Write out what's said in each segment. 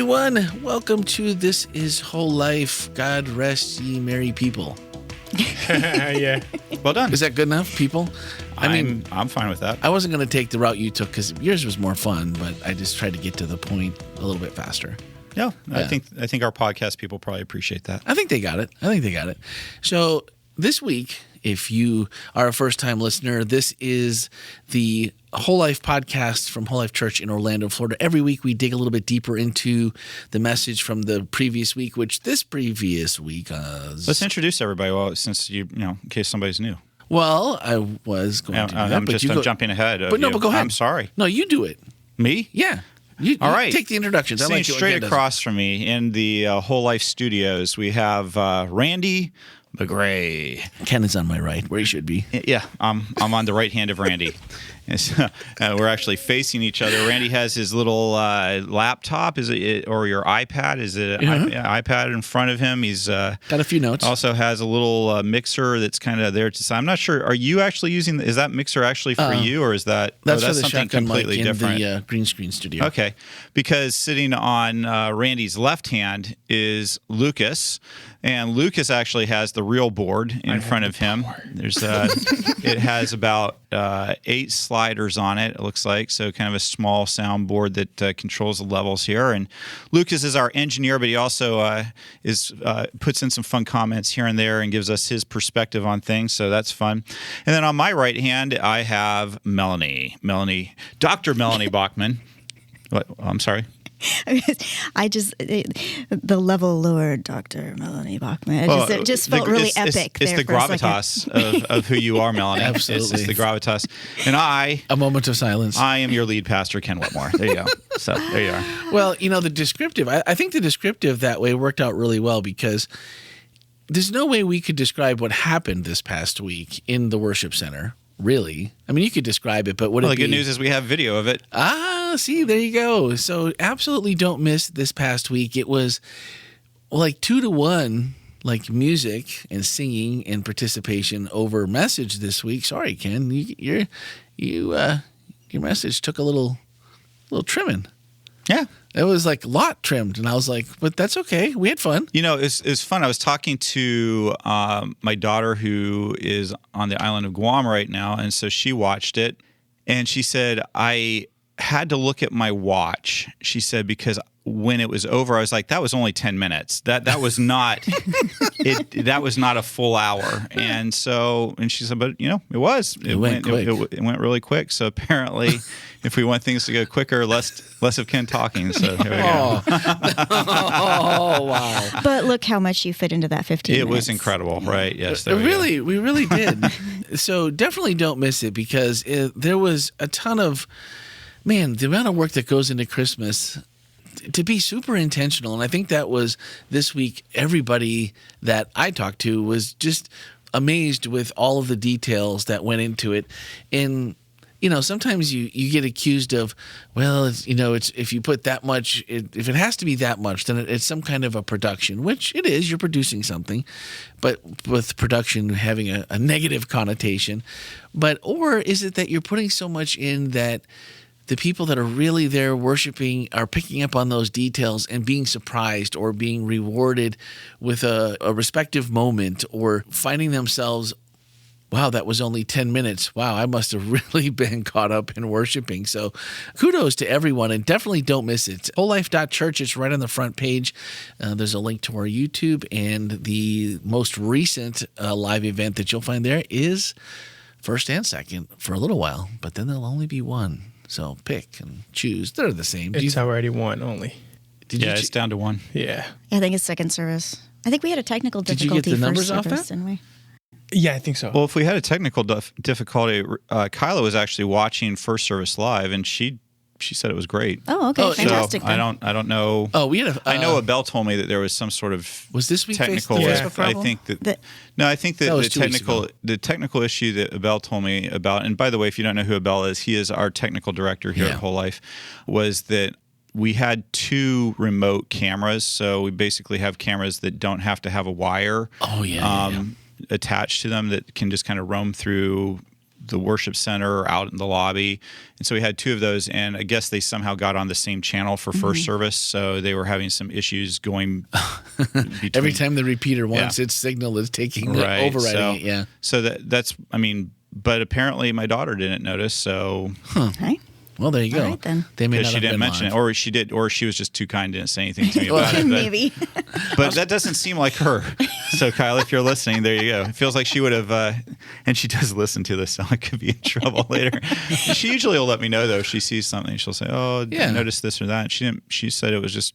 everyone. Welcome to This is Whole Life. God rest ye merry people. Yeah. Well done. Is that good enough, people? I'm fine with that. I wasn't going to take the route you took because yours was more fun, but I just tried to get to the point a little bit faster. No, I think our podcast people probably appreciate that. I think they got it. So this week, if you are a first-time listener, this is the Whole Life podcast from Whole Life Church in Orlando, Florida. Every week we dig a little bit deeper into the message from the previous week, which this previous week was... Let's introduce everybody, since in case somebody's new. Well, I was going to do that, I'm jumping ahead. But go ahead. I'm sorry. No, you do it. Me? Yeah. All right. Take the introductions. I Sitting like it when straight Ken does across from me in the Whole Life studios, we have Randy McGray. Ken is on my right, where he should be. Yeah, I'm on the right hand of Randy. And so, we're actually facing each other. Randy has his little laptop, or your iPad? Is it an iPad in front of him? He's got a few notes. Also has a little mixer that's kind of there to side. I'm not sure. Are you actually using? Is that mixer actually for you, or is that that's for the something shotgun completely mic in different? The green screen studio. Okay, because sitting on Randy's left hand is Lucas. And Lucas actually has the real board in front of him. There's it has about 8 sliders on it, it looks like, so kind of a small sound board that controls the levels here. And Lucas is our engineer, but he also puts in some fun comments here and there and gives us his perspective on things, so that's fun. And then on my right hand, I have Dr. Melanie Bachman. What? I'm sorry. The level lowered Dr. Melanie Bachman. It just felt really epic. It's the gravitas of who you are, Melanie. Absolutely. It's the gravitas. And a moment of silence. I am your lead pastor, Ken Whitmore. There you go. So there you are. Well, the descriptive, I think the descriptive that way worked out really well because there's no way we could describe what happened this past week in the worship center. Really? I mean, you could describe it, but would it be... The good news is we have video of it. See, there you go. So absolutely don't miss this past week. It was like 2-1, like music and singing and participation over message this week. Sorry, Ken, your message took a little trimming. Yeah. It was like a lot trimmed, and I was like, but that's okay. We had fun. It's fun. I was talking to my daughter who is on the island of Guam right now, and so she watched it, and she said, I had to look at my watch, she said, because when it was over, I was like, that was only 10 minutes. That was not that was not a full hour. And she said, but it was. It went quick. It went really quick. So apparently if we want things to go quicker, less of Ken talking. So here we go. Oh, wow. But look how much you fit into that 15 minutes. It was incredible, right? Yes. We really did. So definitely don't miss it because there was a ton of, the amount of work that goes into Christmas to be super intentional. And I think that was this week, everybody that I talked to was just amazed with all of the details that went into it. And, sometimes you get accused of, it's if you put that much, if it has to be that much, then it's some kind of a production, which it is. You're producing something, but with production having a negative connotation. Or is it that you're putting so much in that the people that are really there worshiping are picking up on those details and being surprised or being rewarded with a respective moment or finding themselves, wow, that was only 10 minutes. Wow, I must have really been caught up in worshiping. So kudos to everyone, and definitely don't miss it. WholeLife.church, it's right on the front page. There's a link to our YouTube, and the most recent live event that you'll find there is first and second for a little while, but then there'll only be one. So pick and choose. They're the same. It's already one only. It's down to one. Yeah. I think it's second service. I think we had a technical difficulty. Did you get the numbers first off service, that? didn't we? Yeah, I think so. Well, if we had a technical difficulty, Kyla was actually watching first service live, and she said it was great. Oh, okay, fantastic. So I don't know. Oh, we had I know Abel told me that there was some sort of was this week technical. Facebook problem? I think that the technical issue that Abel told me about. And by the way, if you don't know who Abel is, he is our technical director here at Whole Life. Was that we had 2 remote cameras, so we basically have cameras that don't have to have a wire attached to them that can just kind of roam through the worship center or out in the lobby. And so we had 2 of those, and I guess they somehow got on the same channel for first service, so they were having some issues going between. Every time the repeater wants its signal is taking overriding it. Yeah. So that's but apparently my daughter didn't notice, so Okay. Well, there you go. All right, then. They may not she have didn't been mention live. it, or she did, or she was just too kind, didn't say anything to me about it. But, Maybe. but that doesn't seem like her. So Kyle, if you're listening, there you go. It feels like she would have, and she does listen to this, so I could be in trouble later. She usually will let me know though if she sees something. She'll say, "Oh, I noticed this or that." She didn't. She said it was just.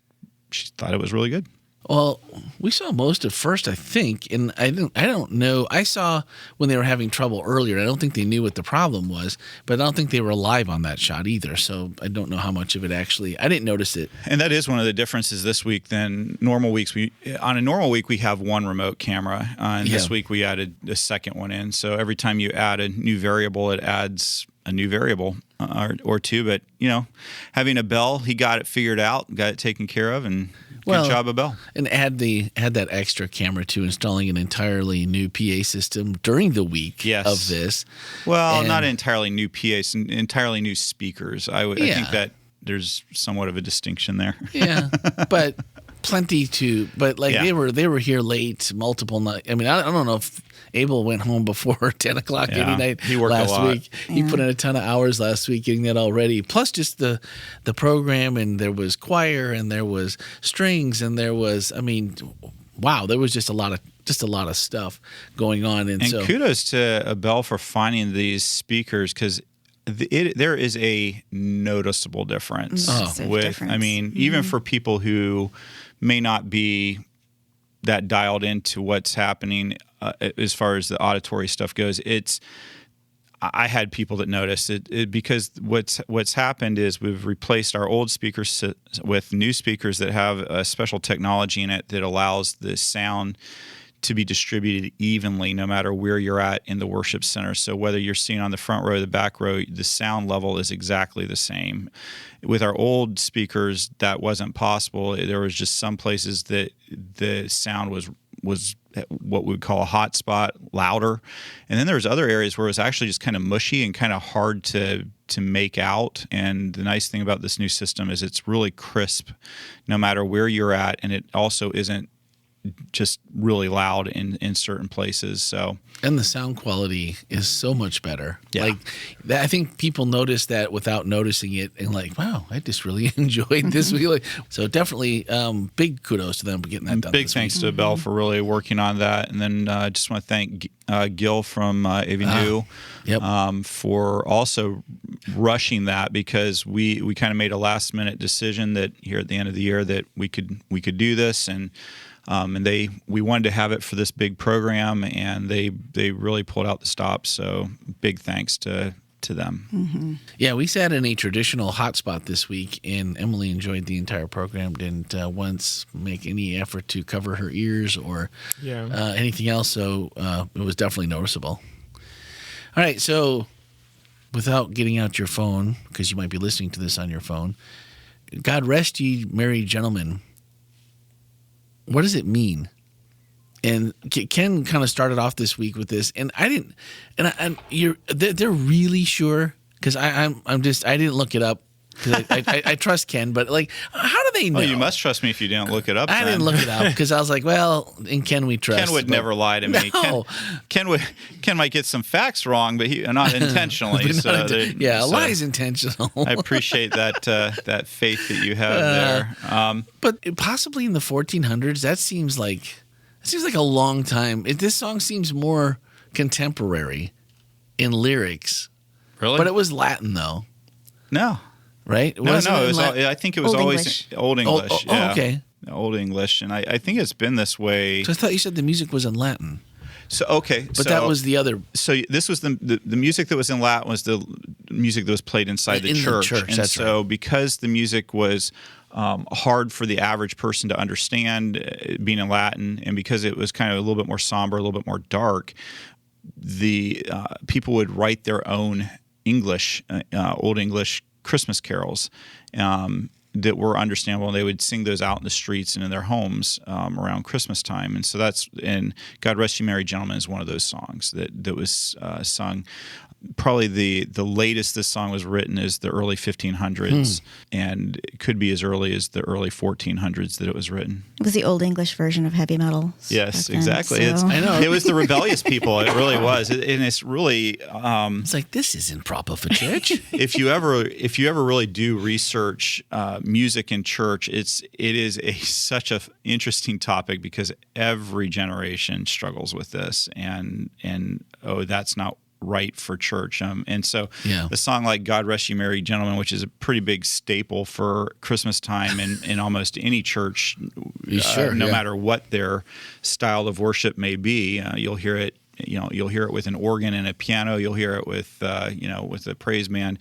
She thought it was really good. Well, we saw most at first, I think, and I don't know. I saw when they were having trouble earlier. I don't think they knew what the problem was, but I don't think they were live on that shot either. So I don't know how much of it actually. I didn't notice it. And that is one of the differences this week than normal weeks. On a normal week we have one remote camera, and this week we added a second one in. So every time you add a new variable, it adds a new variable or 2. But having a Bell, he got it figured out, got it taken care of, and good job, Abel. And add that extra camera to installing an entirely new PA system during the week of this. Well, not entirely new PAs, entirely new speakers. I think that there's somewhat of a distinction there. Yeah, but plenty to. But they were here late, multiple nights. I mean, I don't know if Abel went home before 10 o'clock any night he worked last a lot. week. He put in a ton of hours last week getting that all ready. Plus just the program, and there was choir, and there was strings, and there was, there was just a lot of stuff going on. And so kudos to Abel for finding these speakers, because there is a noticeable difference even for people who may not be that dialed into what's happening as far as the auditory stuff goes. I had people that noticed it because what's happened is we've replaced our old speakers with new speakers that have a special technology in it that allows the sound to be distributed evenly no matter where you're at in the worship center. So whether you're sitting on the front row or the back row, the sound level is exactly the same. With our old speakers, that wasn't possible. There was just some places that the sound was what we would call a hot spot, louder. And then there was other areas where it was actually just kind of mushy and kind of hard to make out. And the nice thing about this new system is it's really crisp no matter where you're at, and it also isn't just really loud in certain places. So, and the sound quality is so much better. Yeah. I think people notice that without noticing it, and wow, I just really enjoyed this week. So definitely big kudos to them for getting that done. Big thanks to Bell for really working on that. And then I just want to thank Gil from Avenue for also rushing that, because we kind of made a last minute decision that here at the end of the year that we could do this, and we wanted to have it for this big program, and they really pulled out the stops. So big thanks to them. Mm-hmm. Yeah, we sat in a traditional hotspot this week, and Emily enjoyed the entire program. Didn't once make any effort to cover her ears or anything else. So it was definitely noticeable. All right, so without getting out your phone, because you might be listening to this on your phone, God rest ye merry gentlemen. What does it mean? And Ken kind of started off this week with this, and I didn't. And they're really sure, because I didn't look it up, because I trust Ken, but how do they know? Oh, you must trust me if you didn't look it up. I didn't look it up because I was like, well, in Ken we trust. Ken would never lie to me. No. Ken might get some facts wrong, but not intentionally. Lie's intentional. I appreciate that faith that you have there. But possibly in the 1400s, that seems like a long time. This song seems more contemporary in lyrics. Really? But it was Latin though. No. Right? No. I think it was Old always English. Old English. Oh, okay. Old English, and I think it's been this way. So I thought you said the music was in Latin. So okay, but that was the other. So this was the music that was in Latin was the music that was played inside the church. And that's so right. Because the music was hard for the average person to understand, being in Latin, and because it was kind of a little bit more somber, a little bit more dark, the people would write their own English, Old English Christmas carols that were understandable, and they would sing those out in the streets and in their homes around Christmas time. And so and God Rest You Merry Gentlemen is one of those songs that was sung. probably the latest this song was written is the early 1500s, and it could be as early as the early 1400s that it was written. It was the old English version of heavy metal. Yes, back then, exactly. so- I know. It was the rebellious people. It really was, and it's really. It's like, this isn't proper for church. If you ever really do research music in church, it is such a interesting topic because every generation struggles with this, and that's not right for church. And so the song like "God Rest You Merry Gentlemen," which is a pretty big staple for Christmas time in almost any church, no matter what their style of worship may be, you'll hear it. You'll hear it with an organ and a piano. You'll hear it with with a praise band.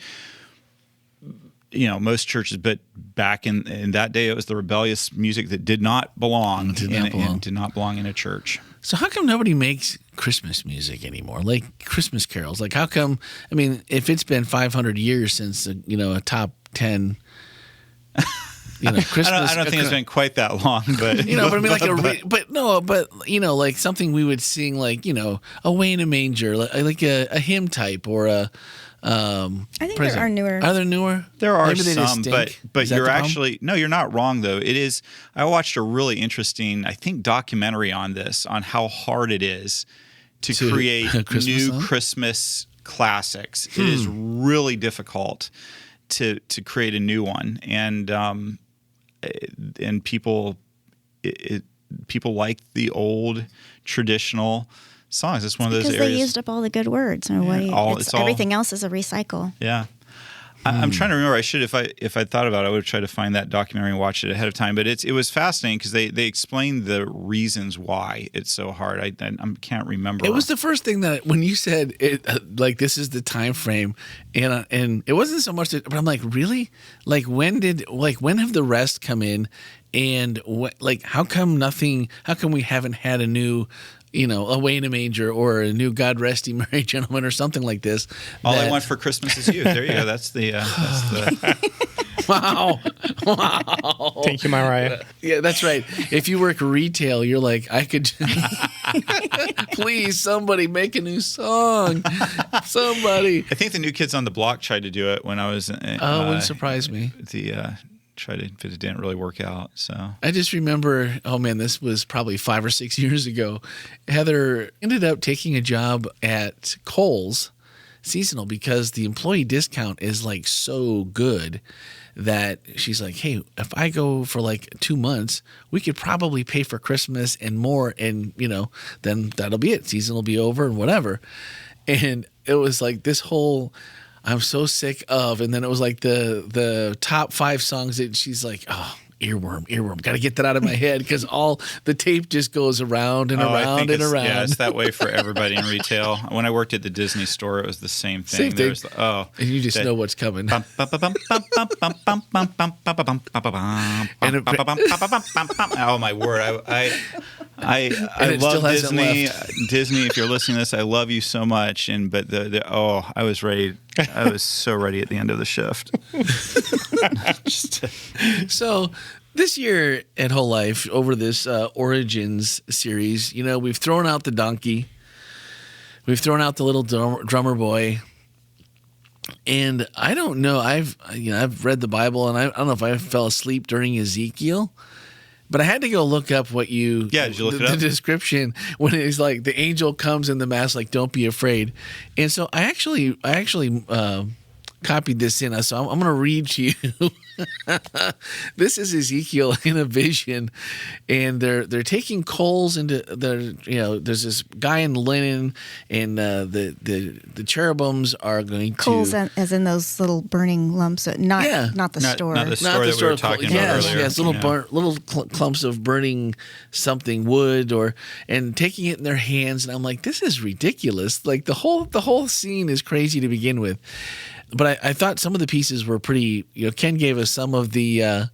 Most churches, but back in that day, it was the rebellious music that did not belong in a church. So how come nobody makes Christmas music anymore? Like Christmas carols? Like how come? I mean, if it's been 500 years since a top 10, Christmas. I don't think it's been quite that long, but but I mean, like something we would sing, like "Away in a Manger," like a hymn type or a. I think there are newer. Are there newer? There are Maybe they just some, stink. but you're actually no, you're not wrong though. It is. I watched a really interesting, I think, documentary on this, on how hard it is to create new song? Christmas classics. It is really difficult to create a new one, and people people like the old traditional songs. It's one of those because areas. they used up all the good words. Everything else is a recycle. Yeah. I'm trying to remember. I should, if I thought about it, I would have tried to find that documentary and watch it ahead of time. But it was fascinating because they explained the reasons why it's so hard. I can't remember. It was the first thing that when you said it, like this is the time frame, and it wasn't so much that, but I'm like, really? Like when have the rest come in, and how come we haven't had a new, "Away in a Manger" or a new "God Rest Ye Merry Gentlemen" or something like this. All I Want for Christmas Is You. There you go. That's the. Wow. Thank you, Mariah. Yeah, that's right. If you work retail, you're like, I could please somebody make a new song. Somebody. I think the New Kids on the Block tried to do it when I was. Wouldn't surprise me. But it didn't really work out. So I just remember, this was probably 5 or 6 years ago. Heather ended up taking a job at Kohl's seasonal because the employee discount is like so good that she's like, hey, if I go for like 2 months, we could probably pay for Christmas and more, and then that'll be it. Season will be over and whatever. And it was like this whole I'm so sick of, and then it was like the top 5 songs that she's like, oh, earworm, got to get that out of my head because all the tape just goes around and around and around. Yeah, it's that way for everybody in retail. When I worked at the Disney store, it was the same thing. And you just know what's coming. Oh my word! I love Disney. Disney, if you're listening to this, I love you so much. I was ready. I was so ready at the end of the shift. So this year at WholeLife, over this Origins series, we've thrown out the donkey. We've thrown out the little drummer boy. And I don't know. I've read the Bible, and I don't know if I fell asleep during Ezekiel. But I had to go look up what you... Yeah, did you look it up? The description, when it's like the angel comes in the mask, like, don't be afraid. And so I actually copied this in. So I'm going to read to you. This is Ezekiel in a vision, and they're taking coals into there's this guy in linen, and the cherubims are going to coals as in those little burning lumps, not the store. Not the store that we were talking about earlier. Yes, little clumps of burning something, wood, and taking it in their hands, and I'm like, this is ridiculous. Like the whole scene is crazy to begin with. But I thought some of the pieces were pretty. Ken gave us some of the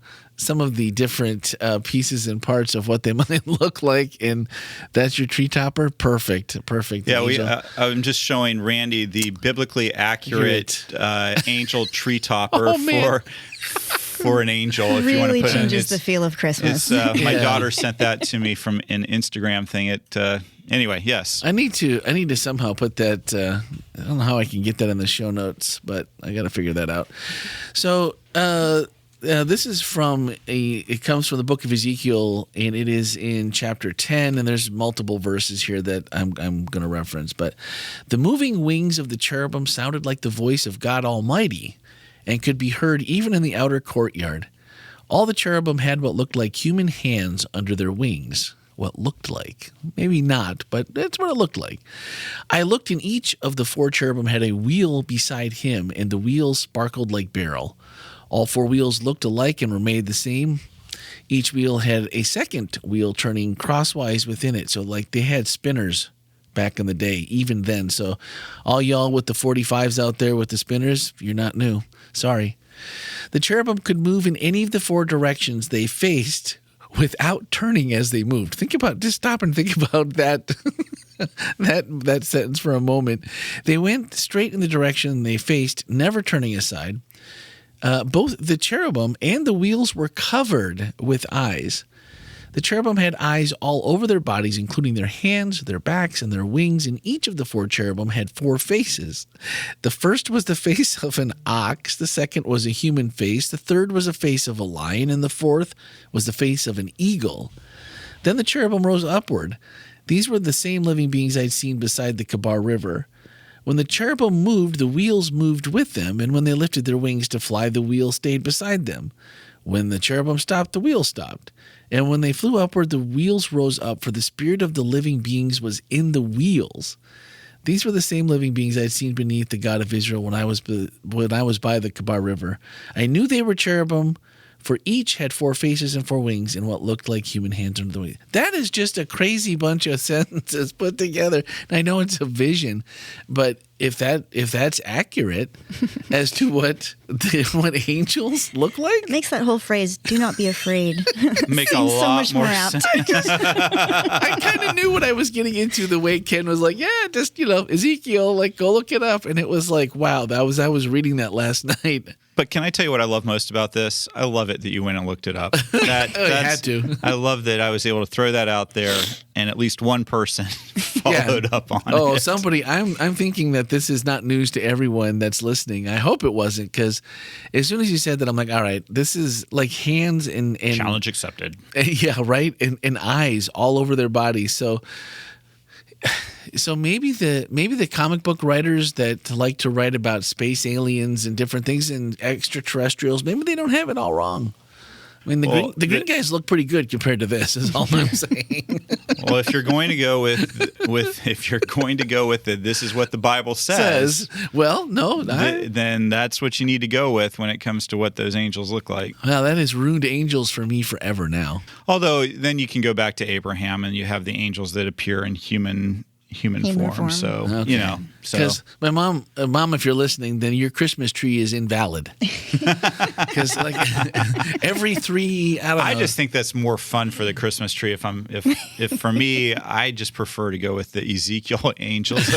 different pieces and parts of what they might look like, and that's your tree topper. Perfect. Yeah, I'm just showing Randy the biblically accurate angel tree topper for an angel. If you want Really to put changes the feel of Christmas. My daughter sent that to me from an Instagram thing. Anyway, yes. I need to somehow put that. I don't know how I can get that in the show notes, but I got to figure that out. So this is it comes from the book of Ezekiel, and it is in chapter 10, and there's multiple verses here that I'm going to reference. But the moving wings of the cherubim sounded like the voice of God Almighty and could be heard even in the outer courtyard. All the cherubim had what looked like human hands under their wings. What looked like. Maybe not, but that's what it looked like. I looked, and each of the 4 cherubim had a wheel beside him, and the wheels sparkled like beryl. All 4 wheels looked alike and were made the same. Each wheel had a second wheel turning crosswise within it. So like they had spinners back in the day, even then. So all y'all with the 45s out there with the spinners, you're not new. Sorry. The cherubim could move in any of the 4 directions they faced without turning as they moved. Just stop and think about that that sentence for a moment. They went straight in the direction they faced, never turning aside. Both the cherubim and the wheels were covered with eyes. The cherubim had eyes all over their bodies, including their hands, their backs, and their wings, and each of the 4 cherubim had 4 faces. The first was the face of an ox, the second was a human face, the third was a face of a lion, and the fourth was the face of an eagle. Then the cherubim rose upward. These were the same living beings I'd seen beside the Kabar River. When the cherubim moved, the wheels moved with them, and when they lifted their wings to fly, the wheels stayed beside them. When the cherubim stopped, the wheels stopped. And when they flew upward, the wheels rose up, for the spirit of the living beings was in the wheels. These were the same living beings I had seen beneath the God of Israel when I was by the Kabar River. I knew they were cherubim, for each had 4 faces and 4 wings and what looked like human hands under the wings. That is just a crazy bunch of sentences put together. And I know it's a vision, but if that's accurate as to what angels look like, it makes that whole phrase "Do not be afraid" make seem a lot so much more sense. apt. I kind of knew what I was getting into the way Ken was like, yeah, just Ezekiel, like go look it up, and it was like, wow, I was reading that last night. But can I tell you what I love most about this? I love it that you went and looked it up. I had to. I love that I was able to throw that out there, and at least one person followed up on it. Oh, somebody! I'm thinking that this is not news to everyone that's listening. I hope it wasn't, because as soon as you said that, I'm like, all right, this is like hands and challenge accepted. Yeah, right, and eyes all over their bodies. So maybe the comic book writers that like to write about space aliens and different things and extraterrestrials, maybe they don't have it all wrong. I mean, the green guys look pretty good compared to this. Is all I'm saying. Well, if you're going to go with it, this is what the Bible says. Well, no, then that's what you need to go with when it comes to what those angels look like. Well, that has ruined angels for me forever now. Although then you can go back to Abraham and you have the angels that appear in human form. So, okay. Because my mom, if you're listening, then your Christmas tree is invalid. Because like every 3, I don't know. I just think that's more fun for the Christmas tree. If for me, I just prefer to go with the Ezekiel angels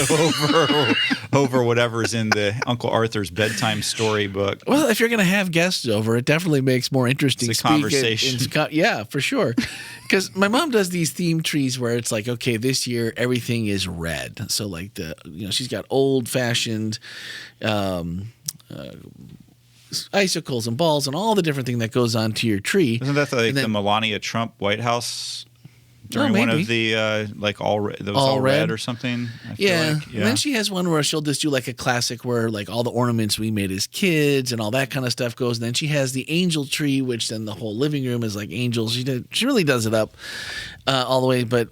over whatever's in the Uncle Arthur's bedtime story book. Well, if you're going to have guests over, it definitely makes more interesting. It's a conversation. Yeah, for sure. Because my mom does these theme trees where it's like, okay, this year everything is red. So like she's got old-fashioned icicles and balls and all the different thing that goes on to your tree. Isn't that like the Melania Trump White House during one of the all red or something? Yeah. And then she has one where she'll just do like a classic where like all the ornaments we made as kids and all that kind of stuff goes. And then she has the angel tree, which then the whole living room is like angels. She really does it up all the way. But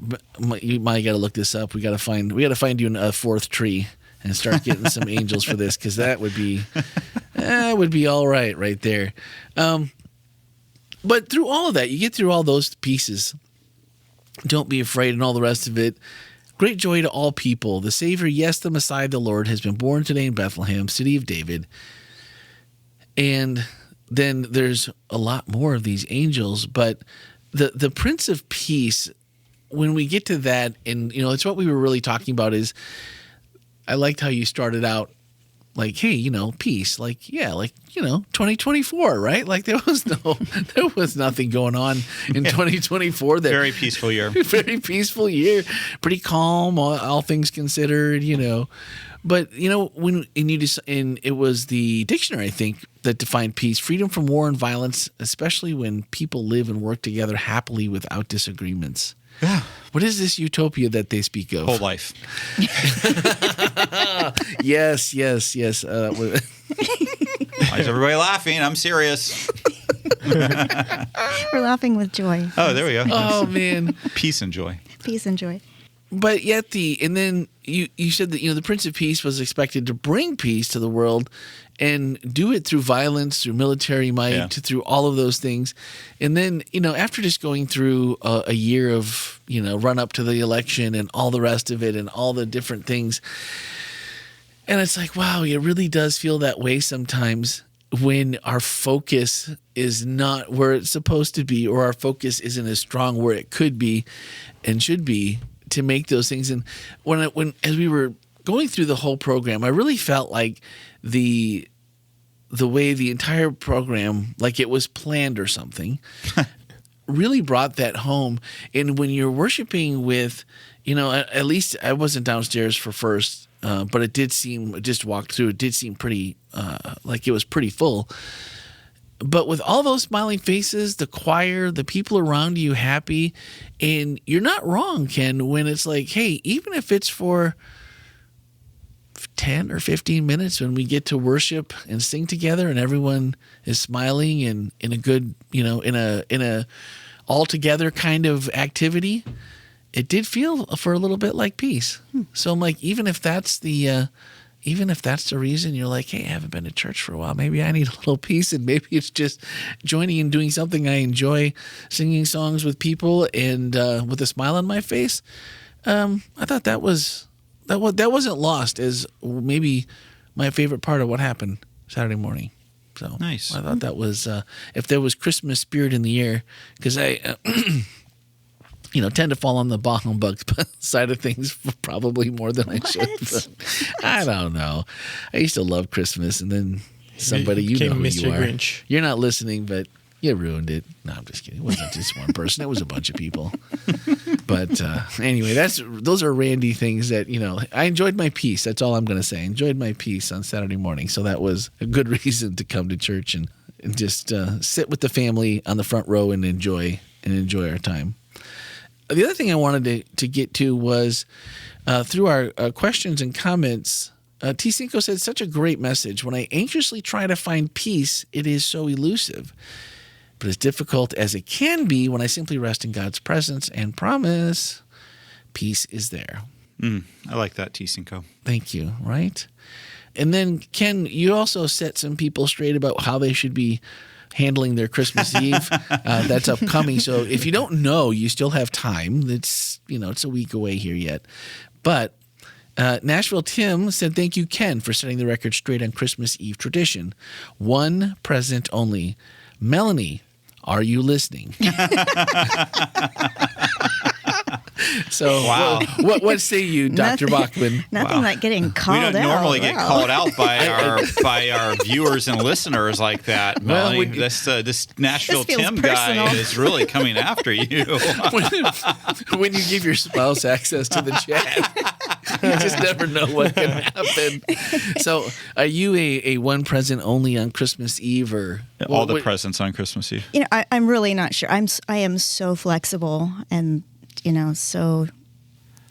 you might got to look this up. We got to find you a 4th tree and start getting some angels for this, because that would be all right there. But through all of that, you get through all those pieces. Don't be afraid and all the rest of it. Great joy to all people. The Savior, yes, the Messiah, the Lord, has been born today in Bethlehem, city of David. And then there's a lot more of these angels. But the Prince of Peace, when we get to that, and it's what we were really talking about, is I liked how you started out like, hey, peace. Like, yeah, like, 2024, right? Like there was nothing going on in 2024. Very peaceful year. Very peaceful year. Pretty calm, all things considered, But it was the dictionary, I think, that defined peace: freedom from war and violence, especially when people live and work together happily without disagreements. Yeah. What is this utopia that they speak of? WholeLife. Yes. Why is everybody laughing? I'm serious. We're laughing with joy. Oh, there we go. Oh man, Peace and joy. Peace and joy. but yet and then you said that the Prince of Peace was expected to bring peace to the world, and do it through violence, through military might, through all of those things. And then after just going through a year of run up to the election and all the rest of it and all the different things, and it's like, wow, it really does feel that way sometimes when our focus is not where it's supposed to be, or our focus isn't as strong where it could be and should be to make those things. And when as we were going through the whole program, I really felt like the way the entire program, like it was planned or something, really brought that home. And when you're worshiping with, at least I wasn't downstairs for first, but it did seem, just walked through, it did seem pretty, like it was pretty full. But with all those smiling faces, the choir, the people around you happy, and you're not wrong, Ken, when it's like, hey, even if it's for 10 or 15 minutes when we get to worship and sing together and everyone is smiling and in a good, in a all together kind of activity, it did feel for a little bit like peace. So I'm like, even if that's the reason you're like, hey, I haven't been to church for a while, maybe I need a little peace, and maybe it's just joining and doing something I enjoy, singing songs with people and with a smile on my face. I thought that wasn't lost as maybe my favorite part of what happened Saturday morning. So nice. I thought that was if there was Christmas spirit in the air, because I tend to fall on the bah humbug side of things probably more than I should. But I don't know. I used to love Christmas, and then somebody, you know who Mr. you are. Grinch. You're not listening, but you ruined it. No, I'm just kidding. It wasn't just one person. It was a bunch of people. But anyway, those are Randy things that, I enjoyed my peace. That's all I'm going to say. I enjoyed my peace on Saturday morning. So that was a good reason to come to church and just sit with the family on the front row and enjoy our time. The other thing I wanted to get to was through our questions and comments. T. Cinco said, such a great message. When I anxiously try to find peace, it is so elusive. But as difficult as it can be when I simply rest in God's presence and promise, peace is there. I like that, T. Cinco. Thank you. Right? And then, Ken, you also set some people straight about how they should be handling their Christmas Eve. That's upcoming. So if you don't know, you still have time. It's a week away here yet. But Nashville Tim said, thank you, Ken, for setting the record straight on Christmas Eve tradition. One present only. Melanie, are you listening? So, wow. What say you, Dr. Bachman? Nothing like getting called out. We don't normally get called out by our viewers and listeners like that, Melanie. This Nashville Tim guy is really coming after you. when you give your spouse access to the chat, you just never know what can happen. So, are you a one present only on Christmas Eve, or all the presents on Christmas Eve? I'm really not sure. I am so flexible and so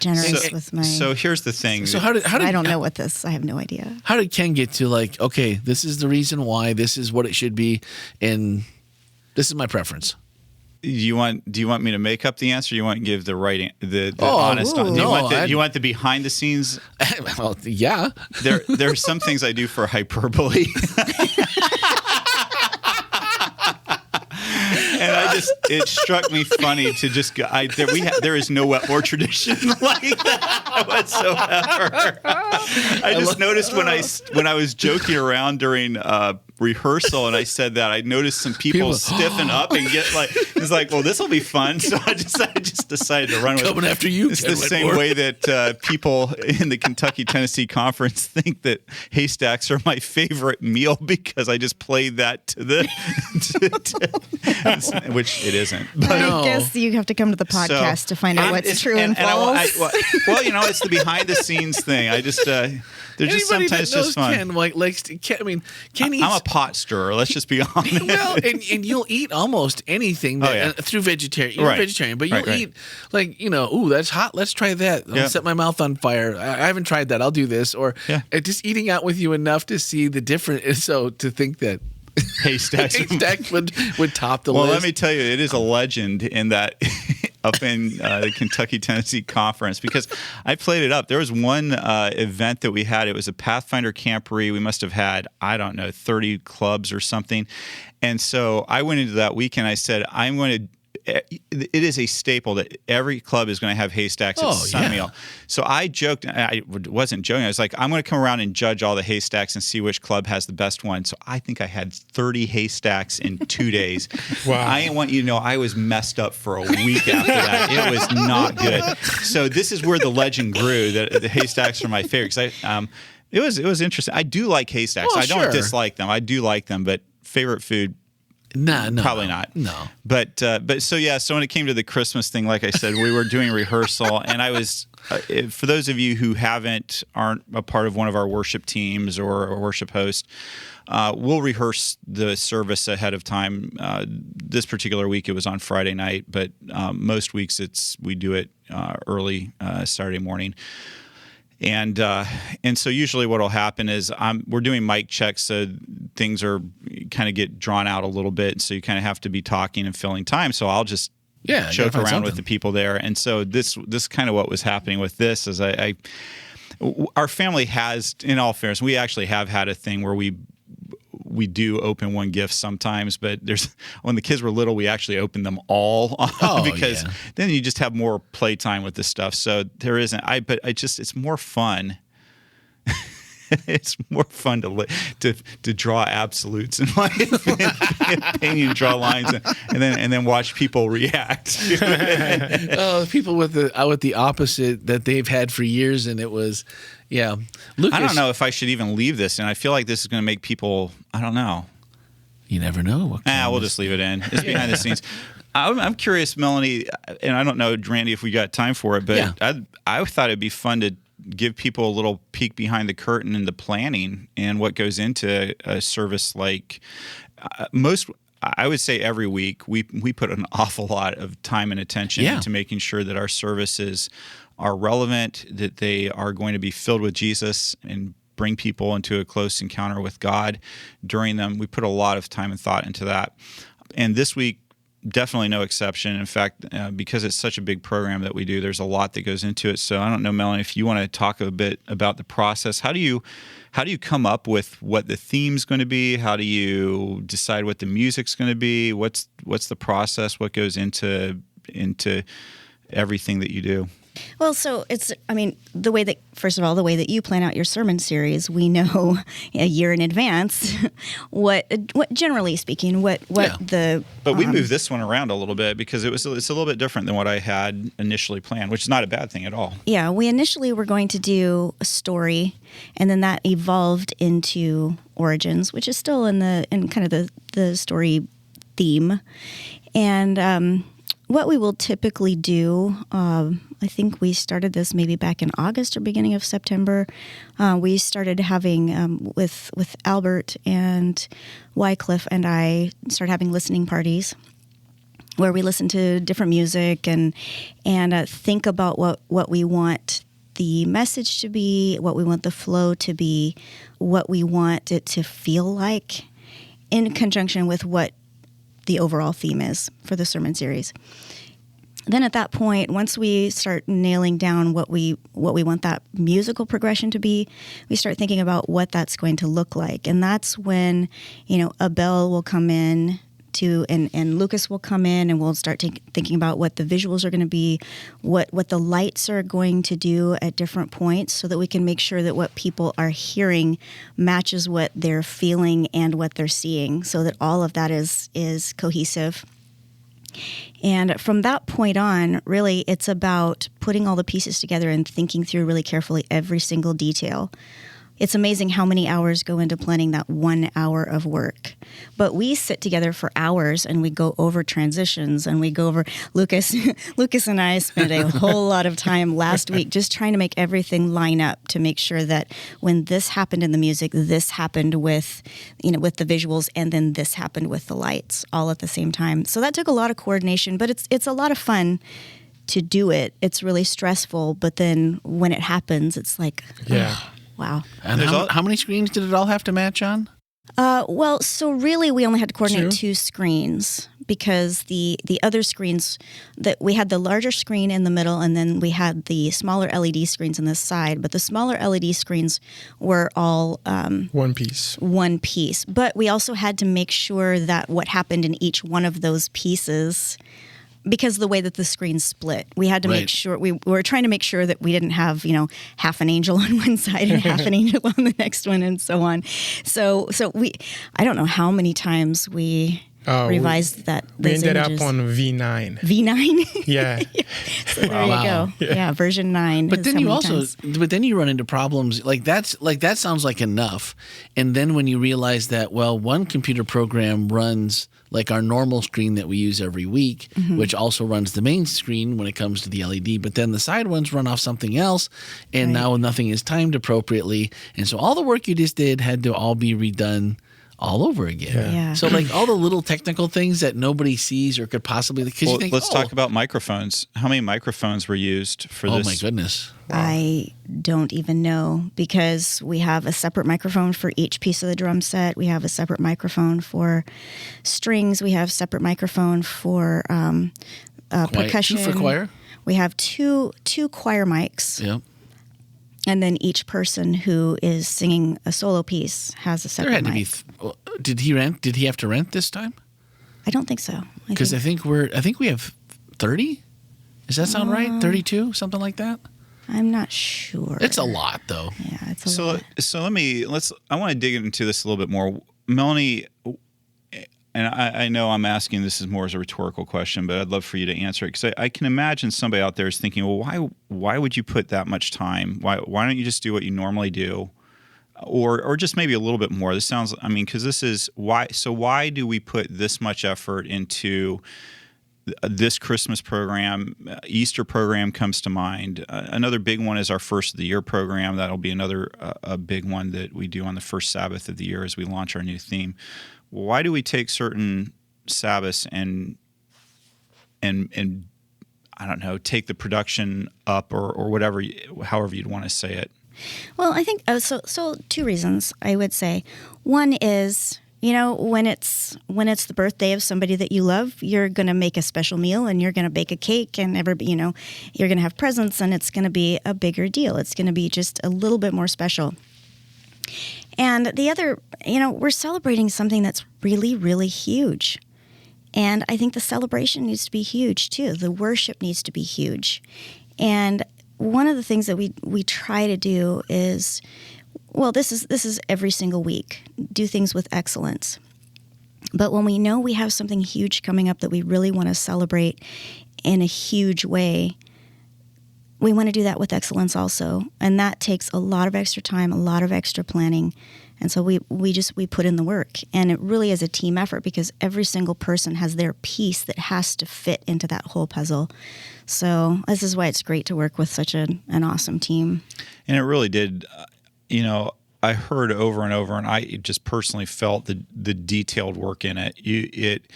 generous with my. So here's the thing. So how did I don't know what this. I have no idea. How did Ken get to like, okay, this is the reason why, this is what it should be, and this is my preference? Do you want me to make up the answer? Or you want to give the right, the honest? You want the behind the scenes? Well, yeah. There are some things I do for hyperbole. And it struck me funny to just go. There is no wet war tradition like that whatsoever. I just noticed when I was joking around during rehearsal and I said that, I noticed some people stiffen up and get like, it's like, well, this will be fun. So I just decided to run with it. Coming after you. It's the same way that people in the Kentucky-Tennessee Conference think that haystacks are my favorite meal because I just played that to the, which it isn't. But, I guess you have to come to the podcast to find out what's true and false. Well, it's the behind-the-scenes thing. I just they're just Anybody sometimes that knows just fun. Ken, Ken eats. I'm a pot stirrer. Let's just be honest. Well, and you'll eat almost anything through vegetarian. You're vegetarian, but you'll eat ooh, that's hot. Let's try that. I'll set my mouth on fire. I haven't tried that. I'll do this. Or just eating out with you enough to see the difference. So to think that haystacks would top the list. Well, let me tell you, it is a legend in that up in the Kentucky-Tennessee Conference because I played it up. There was one event that we had. It was a Pathfinder Camporee. We must have had, 30 clubs or something. And so I went into that weekend. I said, it is a staple that every club is going to have haystacks at some meal. So I joked, I wasn't joking. I was like, I'm going to come around and judge all the haystacks and see which club has the best one. So I think I had 30 haystacks in 2 days. Wow. I want you to know I was messed up for a week after that. It was not good. So this is where the legend grew that the haystacks are my favorite. It was interesting. I do like haystacks. I don't dislike them. I do like them, but favorite food, no, probably not. No. But so when it came to the Christmas thing, like I said, we were doing rehearsal, and I was for those of you who aren't a part of one of our worship teams or a worship host, we'll rehearse the service ahead of time. This particular week, it was on Friday night, but most weeks we do it early Saturday morning. And so usually what will happen is we're doing mic checks, so things are kind of get drawn out a little bit. So you kind of have to be talking and filling time. So I'll just joke around with the people there. And so this kind of what was happening with this is our family has, in all fairness, we actually have had a thing where we do open one gift sometimes, but when the kids were little, we actually opened them all because then you just have more playtime with this stuff. So there isn't, it's more fun. It's more fun to draw absolutes in my opinion, draw lines and then watch people react. People with the opposite that they've had for years, and it was, Lucas, I don't know if I should even leave this, and I feel like this is going to make people. I don't know. You never know. We'll just leave it in. It's behind the scenes. I'm curious, Melanie, and I don't know, Randy, if we got time for it, but I thought it'd be fun to give people a little peek behind the curtain in the planning and what goes into a service like I would say every week we put an awful lot of time and attention into making sure that our services are relevant, that they are going to be filled with Jesus and bring people into a close encounter with God during them. We put a lot of time and thought into that. And this week, definitely no exception. In fact, because it's such a big program that we do, there's a lot that goes into it. So I don't know, Melanie, if you want to talk a bit about the process. How do you come up with what the theme's going to be? How do you decide what the music's going to be? What's the process? What goes into everything that you do? Well, so the way that you plan out your sermon series, we know a year in advance what generally speaking, what the. But we moved this one around a little bit because it's a little bit different than what I had initially planned, which is not a bad thing at all. Yeah, we initially were going to do a story, and then that evolved into Origins, which is still in kind of the story theme, and. What we will typically do, I think we started this maybe back in August or beginning of September. We started having, with Albert and Wycliffe and I, started having listening parties where we listen to different music and think about what we want the message to be, what we want the flow to be, what we want it to feel like in conjunction with what the overall theme is for the sermon series. Then at that point, once we start nailing down what we want that musical progression to be, we start thinking about what that's going to look like. And that's when, a bell will come in to, and Lucas will come in and we'll start thinking about what the visuals are going to be, what the lights are going to do at different points, so that we can make sure that what people are hearing matches what they're feeling and what they're seeing, so that all of that is cohesive. And from that point on, really, it's about putting all the pieces together and thinking through really carefully every single detail. It's amazing how many hours go into planning that 1 hour of work. But we sit together for hours and we go over transitions and we go over Lucas and I spent a whole lot of time last week just trying to make everything line up, to make sure that when this happened in the music, this happened with the visuals, and then this happened with the lights all at the same time. So that took a lot of coordination, but it's a lot of fun to do it. It's really stressful, but then when it happens, it's like, yeah. Wow. And how many screens did it all have to match on? Well, so really we only had to coordinate 2 screens, because the other screens, that we had the larger screen in the middle, and then we had the smaller LED screens on this side. But the smaller LED screens were all one piece. One piece. But we also had to make sure that what happened in each one of those pieces, because of the way that the screen split, we had to make sure, we were trying to make sure that we didn't have, half an angel on one side and half an angel on the next one, and so on. So I don't know how many times we revised that. We ended images. up on V9. V9? Yeah. So there you go. Yeah, version 9. But then you run into problems like that sounds like enough. And then when you realize that, well, one computer program runs like our normal screen that we use every week, which also runs the main screen when it comes to the LED, but then the side ones run off something else, and now nothing is timed appropriately. And so all the work you just did had to all be redone all over again. Yeah. So like all the little technical things that nobody sees or could possibly, because you think, let's talk about microphones. How many microphones were used for this? Oh my goodness. Wow. I don't even know, because we have a separate microphone for each piece of the drum set. We have a separate microphone for strings. We have separate microphone for percussion. 2 for choir? We have two choir mics. Yep. And then each person who is singing a solo piece has a separate mic. Did he have to rent this time? I don't think so. Because I think we have 30. Does that sound right? 32, something like that? I'm not sure. It's a lot, though. Yeah, it's a lot. So I want to dig into this a little bit more. Melanie, and I know I'm asking this is more as a rhetorical question, but I'd love for you to answer it, because I can imagine somebody out there is thinking, well, why would you put that much time? Why don't you just do what you normally do? Or just maybe a little bit more. This sounds, because this is why. So why do we put this much effort into this Christmas program? Easter program comes to mind. Another big one is our first of the year program. That'll be another a big one that we do on the first Sabbath of the year as we launch our new theme. Why do we take certain Sabbaths and I don't know, take the production up or whatever, however you'd want to say it? Well, I think so 2 reasons I would say. One is, when it's the birthday of somebody that you love, you're going to make a special meal and you're going to bake a cake, and you're going to have presents, and it's going to be a bigger deal. It's going to be just a little bit more special. And the other, we're celebrating something that's really, really huge. And I think the celebration needs to be huge too. The worship needs to be huge. And one of the things that we try to do is, well, this is every single week, do things with excellence. But when we know we have something huge coming up that we really want to celebrate in a huge way, we want to do that with excellence also. And that takes a lot of extra time, a lot of extra planning. And so we put in the work. And it really is a team effort, because every single person has their piece that has to fit into that whole puzzle. So this is why it's great to work with such an awesome team. And it really did, I heard over and over, and I just personally felt the detailed work in it.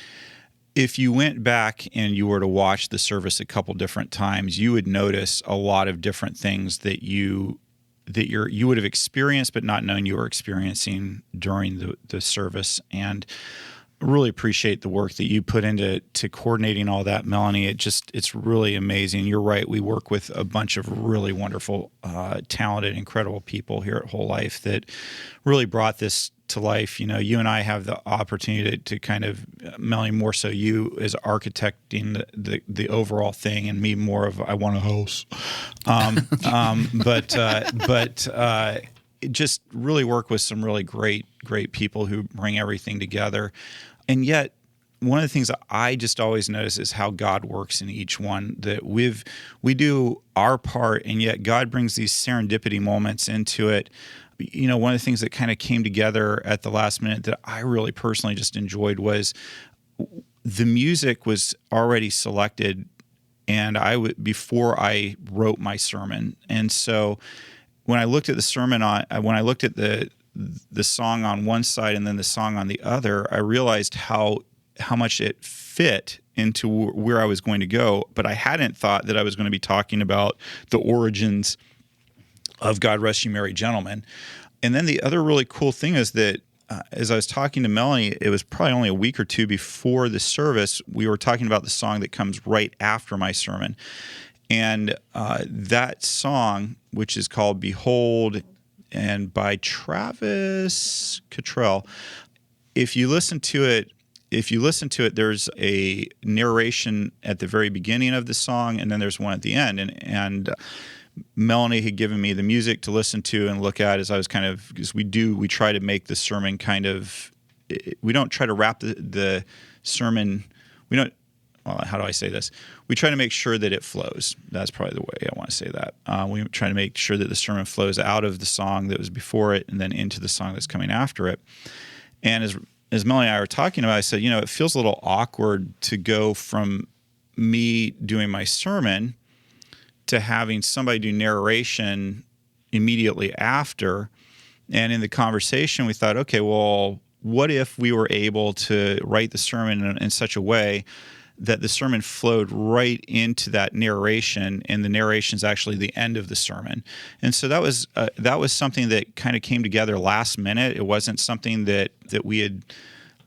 If you went back and you were to watch the service a couple different times, you would notice a lot of different things that you would have experienced but not known you were experiencing during the service. And really appreciate the work that you put into coordinating all that, Melanie. It's really amazing. You're right. We work with a bunch of really wonderful, talented, incredible people here at WholeLife that really brought this to life. You and I have the opportunity to kind of, Melanie, more so you as architecting the overall thing, and me more of I want a house. But just really work with some really great people who bring everything together. And yet, one of the things that I just always notice is how God works in each one, that we do our part, and yet God brings these serendipity moments into it. One of the things that kind of came together at the last minute that I really personally just enjoyed was the music was already selected, and before I wrote my sermon. And so when I looked at the sermon when I looked at the song on one side and then the song on the other, I realized how much it fit into where I was going to go. But I hadn't thought that I was going to be talking about the origins of God Rest You Merry Gentlemen. And then the other really cool thing is that as I was talking to Melanie, it was probably only a week or two before the service, we were talking about the song that comes right after my sermon. And that song, which is called Behold, and by Travis Cottrell, if you listen to it, there's a narration at the very beginning of the song, and then there's one at the end. And Melanie had given me the music to listen to and look at as I was because we try to make the sermon we don't try to wrap the sermon, how do I say this? We try to make sure that it flows. That's probably the way I want to say that. We try to make sure that the sermon flows out of the song that was before it and then into the song that's coming after it. And as Melanie and I were talking about, I said, it feels a little awkward to go from me doing my sermon to having somebody do narration immediately after. And in the conversation, we thought, okay, well, what if we were able to write the sermon in such a way that the sermon flowed right into that narration, and the narration is actually the end of the sermon. And so that was something that kind of came together last minute. It wasn't something that we had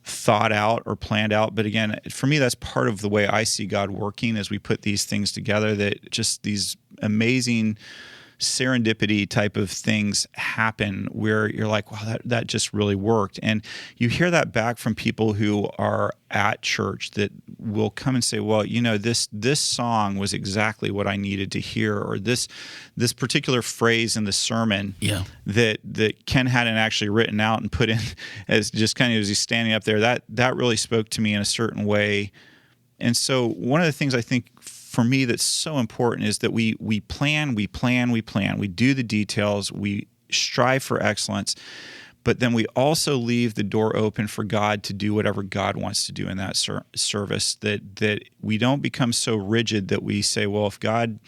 thought out or planned out. But again, for me, that's part of the way I see God working as we put these things together, that just these amazing serendipity type of things happen where you're like, wow, that just really worked. And you hear that back from people who are at church that will come and say, well, this song was exactly what I needed to hear, or this particular phrase in the sermon that Ken hadn't actually written out and put in as just kind of as he's standing up there, that really spoke to me in a certain way. And so one of the things I think for me that's so important is that we plan. We do the details. We strive for excellence. But then we also leave the door open for God to do whatever God wants to do in that service, that we don't become so rigid that we say, well, if God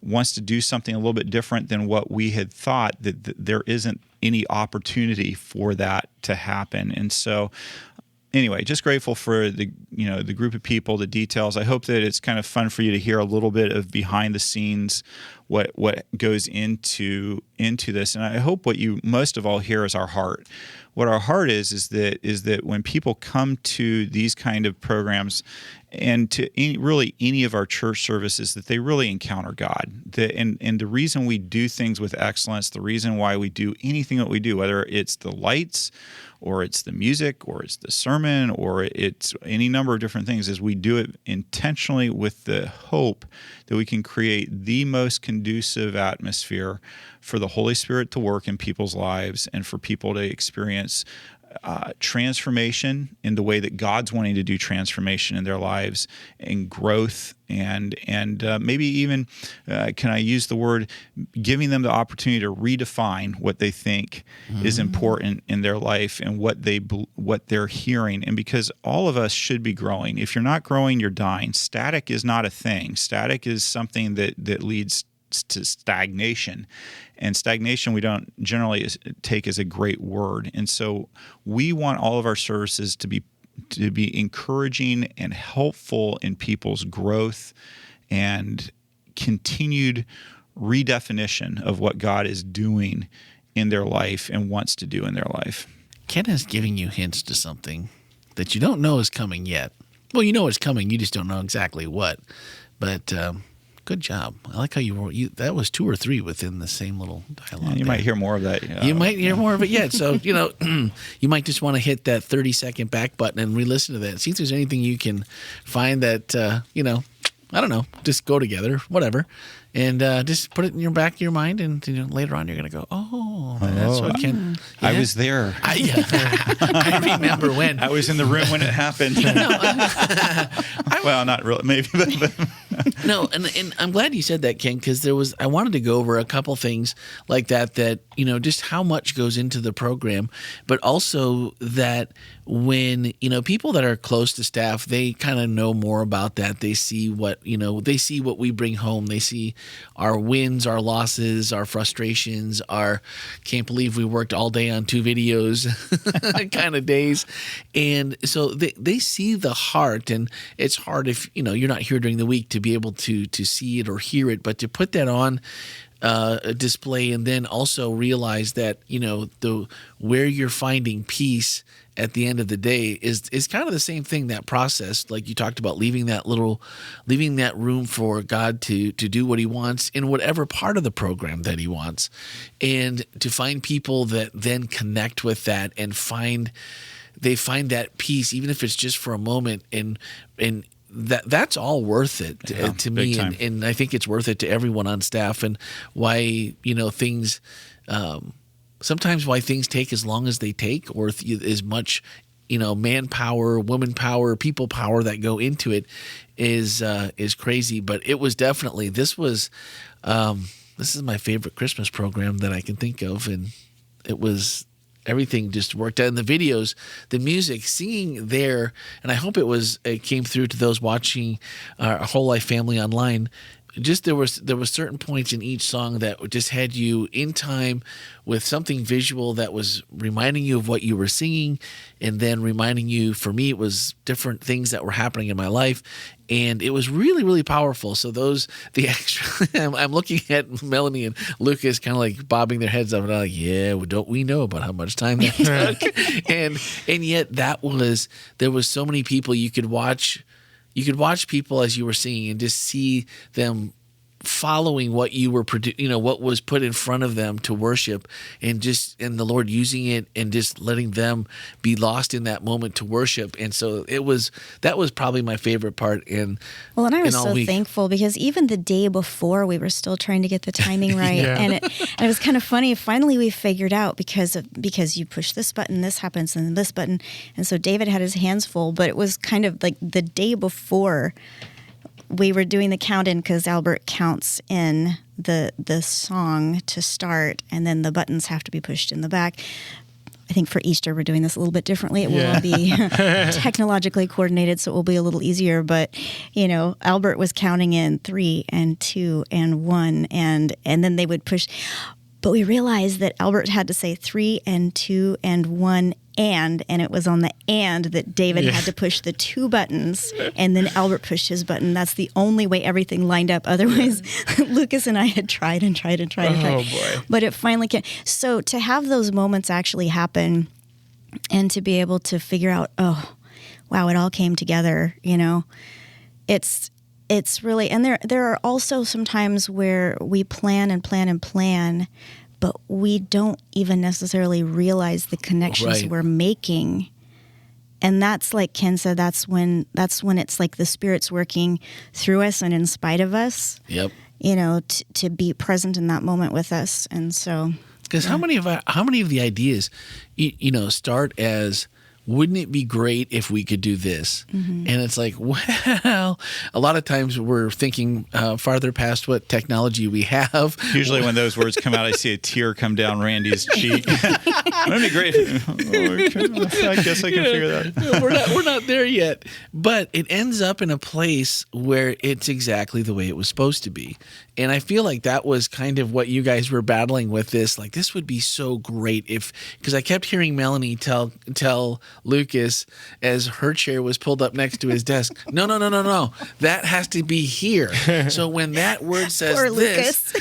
wants to do something a little bit different than what we had thought, that there isn't any opportunity for that to happen. And so anyway, just grateful for the group of people, the details. I hope that it's kind of fun for you to hear a little bit of behind the scenes, what goes into this. And I hope what you most of all hear is our heart. What our heart is that when people come to these kind of programs and to really any of our church services, that they really encounter God. And the reason we do things with excellence, the reason why we do anything that we do, whether it's the lights or it's the music or it's the sermon or it's any number of different things, is we do it intentionally with the hope that we can create the most conducive atmosphere for the Holy Spirit to work in people's lives and for people to experience transformation in the way that God's wanting to do transformation in their lives, and growth, and maybe even, can I use the word, giving them the opportunity to redefine what they think is important in their life and what they're hearing. And because all of us should be growing. If you're not growing, you're dying. Static is not a thing. Static is something that leads to stagnation, and stagnation we don't generally take as a great word. And so we want all of our services to be encouraging and helpful in people's growth and continued redefinition of what God is doing in their life and wants to do in their life. Ken is giving you hints to something. that you don't know is coming yet. Well, you know it's coming. You just don't know exactly what. But good job. I like how you that was 2 or 3 within the same little dialogue. You might hear more of that. You might hear more of it yet. So, you might just want to hit that 30-second back button and re-listen to that. See if there's anything you can find that, I don't know, just go together, whatever. And just put it in your back of your mind. And later on, you're going to go, that's what Ken. Yeah. I was there. I remember when. I was in the room when it happened. Well, not really, maybe. But. No, and I'm glad you said that, Ken, because I wanted to go over a couple things like that, just how much goes into the program, but also that when, people that are close to staff, they kind of know more about that. They see what we bring home. They see our wins, our losses, our frustrations, our can't believe we worked all day on 2 videos kind of days. And so they see the heart, and it's hard if, you're not here during the week to be able to see it or hear it, but to put that on a display and then also realize that, where you're finding peace at the end of the day is kind of the same thing, that process, like you talked about, leaving that room for God to do what he wants in whatever part of the program that he wants, and to find people that then connect with that and find that peace, even if it's just for a moment, and that's all worth it to me, and I think it's worth it to everyone on staff, and why things sometimes why things take as long as they take, or as much manpower, woman power, people power that go into it is crazy. But it was definitely this is my favorite Christmas program that I can think of, and it was. Everything just worked out. And the videos, the music, singing there, and I hope it came through to those watching our Whole Life family online. Just there was certain points in each song that just had you in time with something visual that was reminding you of what you were singing, and then reminding you, for me, it was different things that were happening in my life, and it was really, really powerful. So the extra, I'm looking at Melanie and Lucas kind of like bobbing their heads up, and I'm like, yeah, don't we know about how much time that took? and yet there was so many people you could watch. You could watch people as you were singing and just see them following what you were what was put in front of them to worship, and the Lord using it and just letting them be lost in that moment to worship. And so that was probably my favorite part. And I was so thankful, because even the day before we were still trying to get the timing right. Yeah. and it was kind of funny. Finally we figured out, because you push this button, this happens, and this button. And so David had his hands full, but it was kind of like the day before we were doing the count-in, because Albert counts in the song to start, and then the buttons have to be pushed in the back. I think for Easter we're doing this a little bit differently. It will all be technologically coordinated, so it will be a little easier. But Albert was counting in 3 and 2 and 1, and then they would push. But we realized that Albert had to say 3 and 2 and 1 and it was on the and that David had to push the 2 buttons, and then Albert pushed his button. That's the only way everything lined up. Otherwise, Lucas and I had tried. Oh, boy. But it finally came. So to have those moments actually happen, and to be able to figure out, oh, wow, it all came together, it's really, and there are also some times where we plan, but we don't even necessarily realize the connections we're making. And that's, like Ken said, that's when it's like the Spirit's working through us and in spite of us. Yep. To be present in that moment with us. And so, because how many of the ideas, start as, wouldn't it be great if we could do this? Mm-hmm. And it's like, well, a lot of times we're thinking farther past what technology we have. Usually when those words come out, I see a tear come down Randy's cheek. Wouldn't it be great? I guess I can figure that. We're not there yet. But it ends up in a place where it's exactly the way it was supposed to be. And I feel like that was kind of what you guys were battling with this. Like, this would be so great because I kept hearing Melanie tell Lucas as her chair was pulled up next to his desk. No. That has to be here. So when that word says Poor this,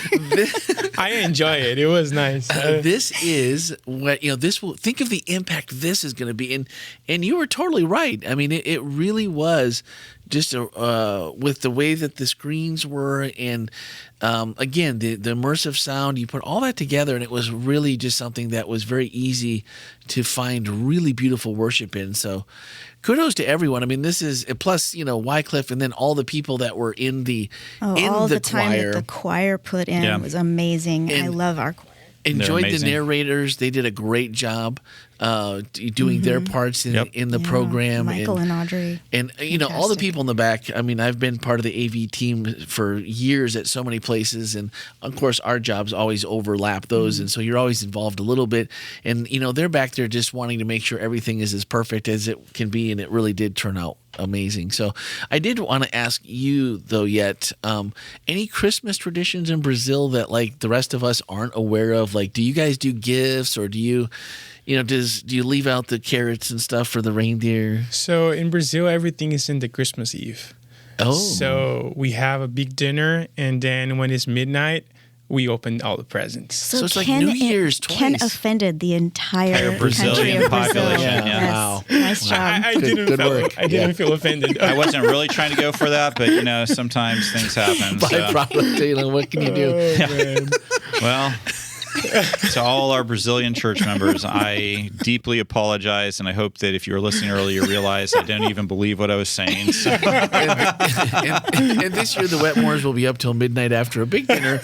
I enjoy it. It was nice. this is what this will think of the impact this is going to be, and you were totally right. I mean, it really was just with the way that the screens were, and again the immersive sound. You put all that together, and it was really just something that was very easy to find really beautiful worship in. So kudos to everyone. I mean, this is plus Wycliffe, and then all the people that were in the all the time choir. that the choir put in was amazing. I love our choir. Enjoyed the narrators. They did a great job doing their parts in the program. Michael and Audrey. And, all the people in the back. I mean, I've been part of the AV team for years at so many places. And, of course, our jobs always overlap those. And so you're always involved a little bit. And, they're back there just wanting to make sure everything is as perfect as it can be. And it really did turn out amazing. So I did want to ask you, though, yet, any Christmas traditions in Brazil that, like, the rest of us aren't aware of? Like, do you guys do gifts, or do you do you leave out the carrots and stuff for the reindeer? So in Brazil, everything is in the Christmas Eve. Oh. So we have a big dinner, and then when it's midnight, we open all the presents. So it's like New Year's twice. Ken offended the entire Brazilian country of Brazil. population. Yes. Wow. Nice job. I didn't feel offended. I wasn't really trying to go for that, but sometimes things happen. So. Byproduct, what can you do? Man. Well, to all our Brazilian church members, I deeply apologize, and I hope that if you were listening earlier, you realize I don't even believe what I was saying. So. And this year, the Wetmores will be up till midnight after a big dinner,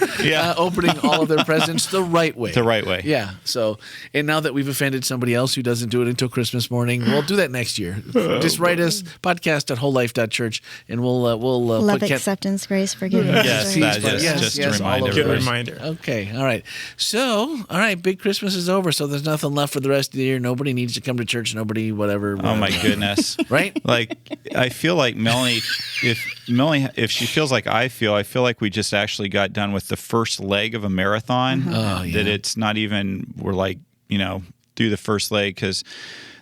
opening all of their presents the right way. The right way. Yeah. So, and now that we've offended somebody else who doesn't do it until Christmas morning, we'll do that next year. Just write us podcast@WholeLife.church, and we'll Love, put acceptance, grace, forgiveness. Yes, just to remind all of everybody. Good reminder. Okay. All right. So, all right, big Christmas is over, so there's nothing left for the rest of the year. Nobody needs to come to church. Nobody, whatever. Oh my goodness! Right? Like, I feel like Melanie, if she feels like I feel like we just actually got done with the first leg of a marathon. Oh, yeah. That it's not even we're like through the first leg, because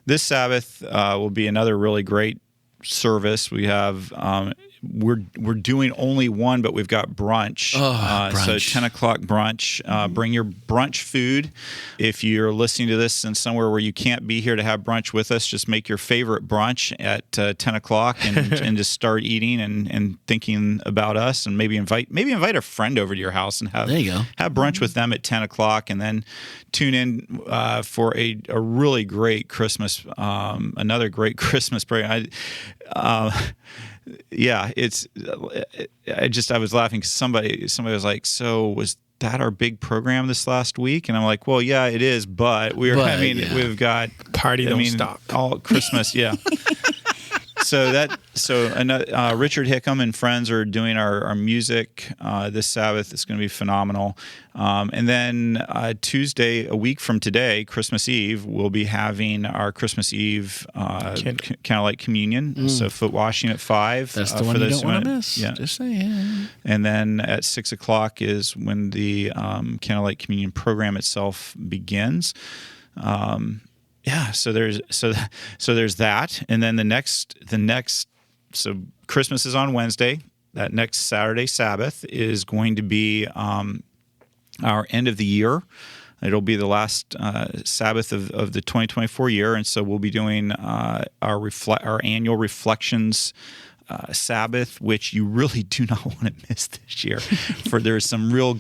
this Sabbath will be another really great service. We have. We're doing only one, but we've got brunch. Brunch. So 10 o'clock brunch. Bring your brunch food. If you're listening to this in somewhere where you can't be here to have brunch with us, just make your favorite brunch at 10 o'clock and just start eating and thinking about us, and maybe invite a friend over to your house and have brunch with them at 10 o'clock, and then tune in for a really great Christmas, another great Christmas program. It's. I was laughing because somebody was like, "So was that our big program this last week?" And I'm like, "Well, yeah, it is, but we've got Party don't stop all Christmas, yeah." Richard Hickam and friends are doing our music this Sabbath. It's going to be phenomenal. And then Tuesday, a week from today, Christmas Eve, we'll be having our Christmas Eve kind of like communion. So foot washing at 5. That's the one you don't want to miss. Yeah. Just saying. And then at 6 o'clock is when the kind of like communion program itself begins. So there's that, and then the next. So Christmas is on Wednesday. That next Saturday, Sabbath, is going to be our end of the year. It'll be the last Sabbath of the 2024 year, and so we'll be doing our annual reflections. Sabbath, which you really do not want to miss this year. For there's some real.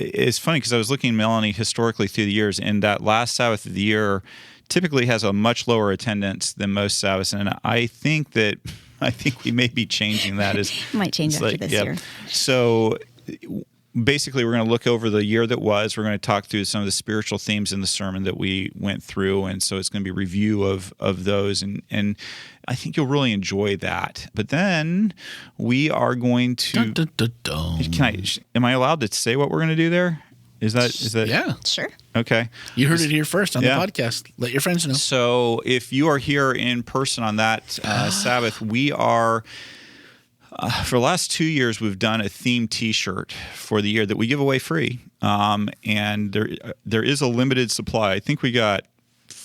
It's funny because I was looking at Melanie historically through the years, and that last Sabbath of the year typically has a much lower attendance than most Sabbaths, and I think we may be changing that. Might change after this year. So basically, we're going to look over the year that was. We're going to talk through some of the spiritual themes in the sermon that we went through, and so it's going to be a review of those, and I think you'll really enjoy that. But then we are going to. Am I allowed to say what we're going to do there? Is that? Yeah. Sure. Okay. You heard it here first on the podcast. Let your friends know. So if you are here in person on that Sabbath, we are. For the last 2 years, we've done a themed T-shirt for the year that we give away free, and there is a limited supply. I think we got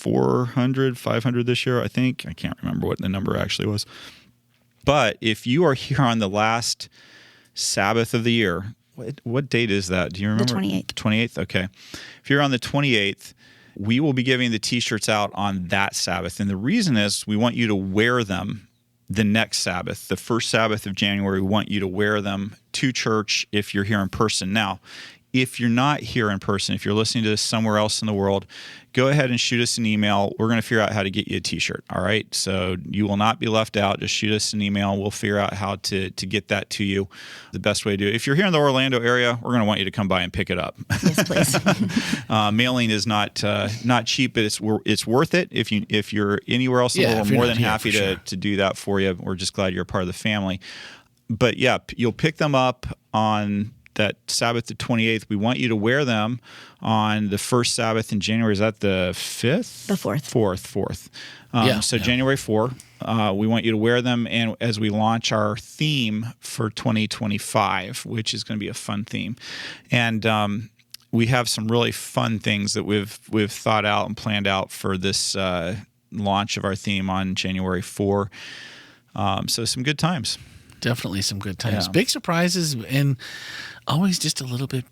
400, 500 this year, I think. I can't remember what the number actually was. But if you are here on the last Sabbath of the year, what date is that? Do you remember? The 28th. 28th? Okay. If you're on the 28th, we will be giving the T-shirts out on that Sabbath. And the reason is we want you to wear them the next Sabbath, the first Sabbath of January. We want you to wear them to church if you're here in person. Now, if you're not here in person, if you're listening to this somewhere else in the world, go ahead and shoot us an email. We're going to figure out how to get you a T-shirt, all right? So you will not be left out. Just shoot us an email. We'll figure out how to get that to you the best way to do it. If you're here in the Orlando area, we're going to want you to come by and pick it up. Yes, please. Mailing is not cheap, but it's worth it. If you're anywhere else in the world, we're more than happy to do that for you. We're just glad you're a part of the family. But yeah, you'll pick them up on that Sabbath the 28th. We want you to wear them on the first Sabbath in January. Is that the 5th? The 4th. 4th. So January 4, we want you to wear them, and as we launch our theme for 2025, which is going to be a fun theme. And we have some really fun things that we've thought out and planned out for this launch of our theme on January 4. So some good times. Definitely some good times. Yeah. Big surprises, and always just a little bit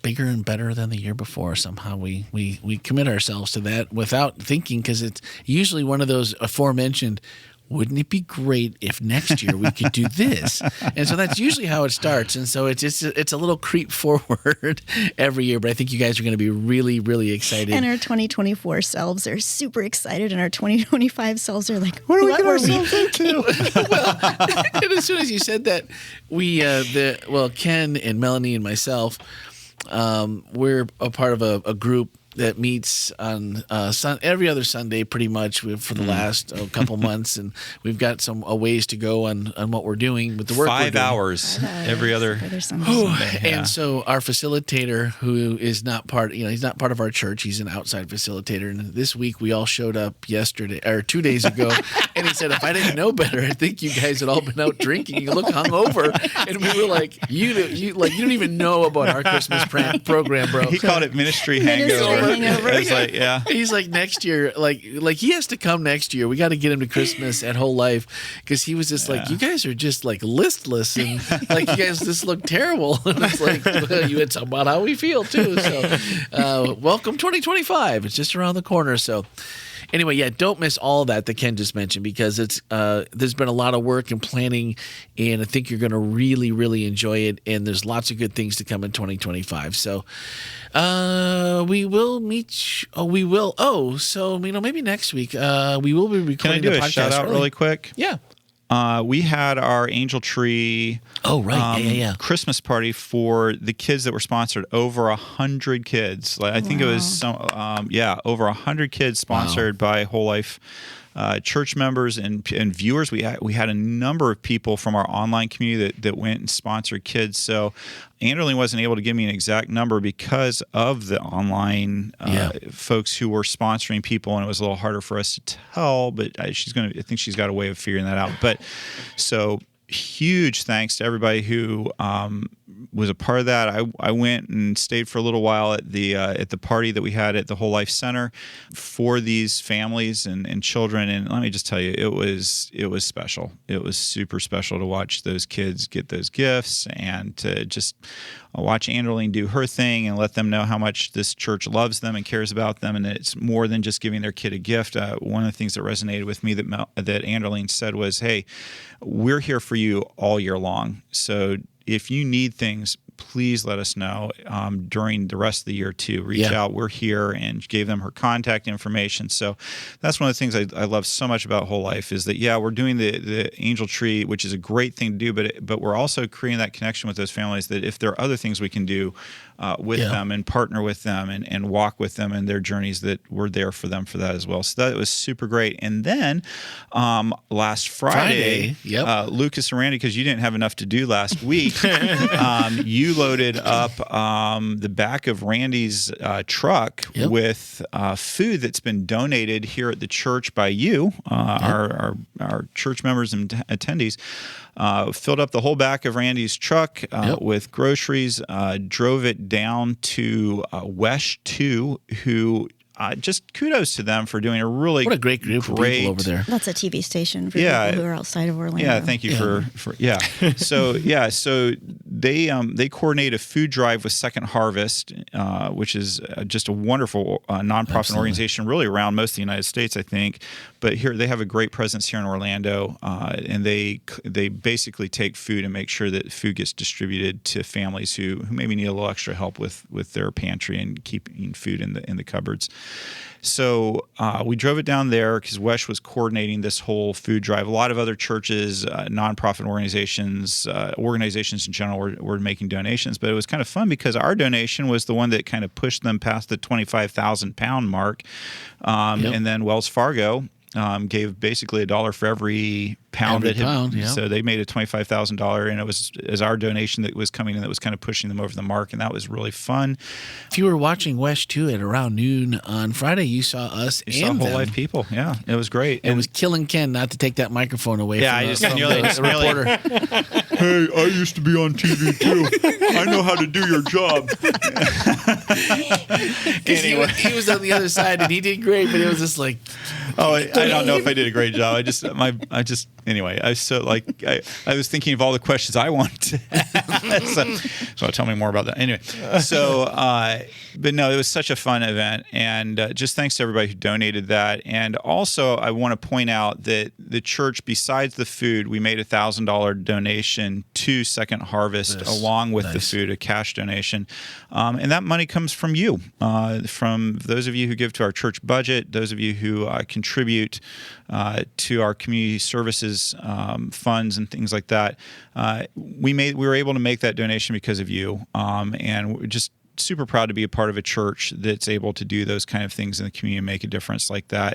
bigger and better than the year before. Somehow we commit ourselves to that without thinking, because it's usually one of those aforementioned, wouldn't it be great if next year we could do this? And so that's usually how it starts. And so it's a little creep forward every year. But I think you guys are going to be really, really excited. And our 2024 selves are super excited, and our 2025 selves are like, What are we getting ourselves into? Well, and as soon as you said that, Ken and Melanie and myself, we're a part of a group that meets on every other Sunday pretty much for the last couple months, and we've got some ways to go on what we're doing with the work. 5 hours every other Sunday. And so our facilitator, who is not part, he's not part of our church. He's an outside facilitator. And this week we all showed up 2 days ago, and he said, if I didn't know better, I think you guys had all been out drinking. You look hungover, and we were like, you don't even know about our Christmas program, bro. He called it ministry hangover. It's like, yeah. He's like, next year, like he has to come next year. We got to get him to Christmas at WholeLife, because he was just like, you guys are just like listless, and like you guys just look terrible. And it's like, well, you had talk about how we feel too. So welcome 2025. It's just around the corner. So anyway, yeah, don't miss all that Ken just mentioned, because it's there's been a lot of work and planning, and I think you're going to really, really enjoy it. And there's lots of good things to come in 2025. So we will meet. We will. Oh, so maybe next week we will be recording. Can I do the a podcast shout out really quick? Yeah. We had our Angel Tree Christmas party for the kids that were sponsored. Over 100 kids. I think it was over 100 kids sponsored by WholeLife church members and viewers. We had a number of people from our online community that went and sponsored kids. So Anderling wasn't able to give me an exact number because of the online folks who were sponsoring people, and it was a little harder for us to tell. But I think she's got a way of figuring that out. But so huge thanks to everybody who was a part of that. I went and stayed for a little while at the party that we had at the WholeLife Center for these families and children. And let me just tell you, it was special. It was super special to watch those kids get those gifts, and to just watch Anderling do her thing and let them know how much this church loves them and cares about them, and that it's more than just giving their kid a gift. One of the things that resonated with me that Anderling said was, hey, we're here for you all year long. So if you need things, please let us know during the rest of the year too. Reach out. We're here, and gave them her contact information. So that's one of the things I love so much about WholeLife is that, we're doing the Angel Tree, which is a great thing to do, but we're also creating that connection with those families, that if there are other things we can do with them and partner with them and walk with them in their journeys, that we're there for them for that as well. So that was super great. And then last Friday Lucas and Randy, because you didn't have enough to do last week, you loaded up the back of Randy's truck with food that's been donated here at the church by you, our church members and attendees. Filled up the whole back of Randy's truck with groceries, drove it down to Wesh 2, who just kudos to them for doing a really What a great group of people over there. That's a TV station for Yeah. people who are outside of Orlando. Yeah, thank you for So they coordinate a food drive with Second Harvest, which is just a wonderful nonprofit organization, really around most of the United States, I think. But here they have a great presence here in Orlando, and they basically take food and make sure that food gets distributed to families who maybe need a little extra help with their pantry and keeping food in the cupboards. So we drove it down there because Wesh was coordinating this whole food drive. A lot of other churches, nonprofit organizations, organizations in general were making donations. But it was kind of fun because our donation was the one that kind of pushed them past the 25,000 pound mark. And then Wells Fargo gave basically $1 for every pound so they made a $25,000, and it was as our donation that was coming in that was kind of pushing them over the mark, and that was really fun. If you were watching Wesh too at around noon on Friday, you saw us You saw WholeLife people. Yeah, it was great. It was killing Ken not to take that microphone away. Yeah, from I just from nearly the reporter. Hey, I used to be on TV too. I know how to do your job. Anyway, he was on the other side and he did great, but it was just like, I don't know if I did a great job. Anyway, I was so I was thinking of all the questions I wanted to ask. So tell me more about that. Anyway, but no, it was such a fun event, and just thanks to everybody who donated that. And also, I want to point out that the church, besides the food, we made $1,000 donation to Second Harvest along with the food, a cash donation, and that money comes from you, from those of you who give to our church budget, those of you who contribute to our community services funds and things like that. We were able to make that donation because of you, and we're just super proud to be a part of a church that's able to do those kind of things in the community and make a difference like that.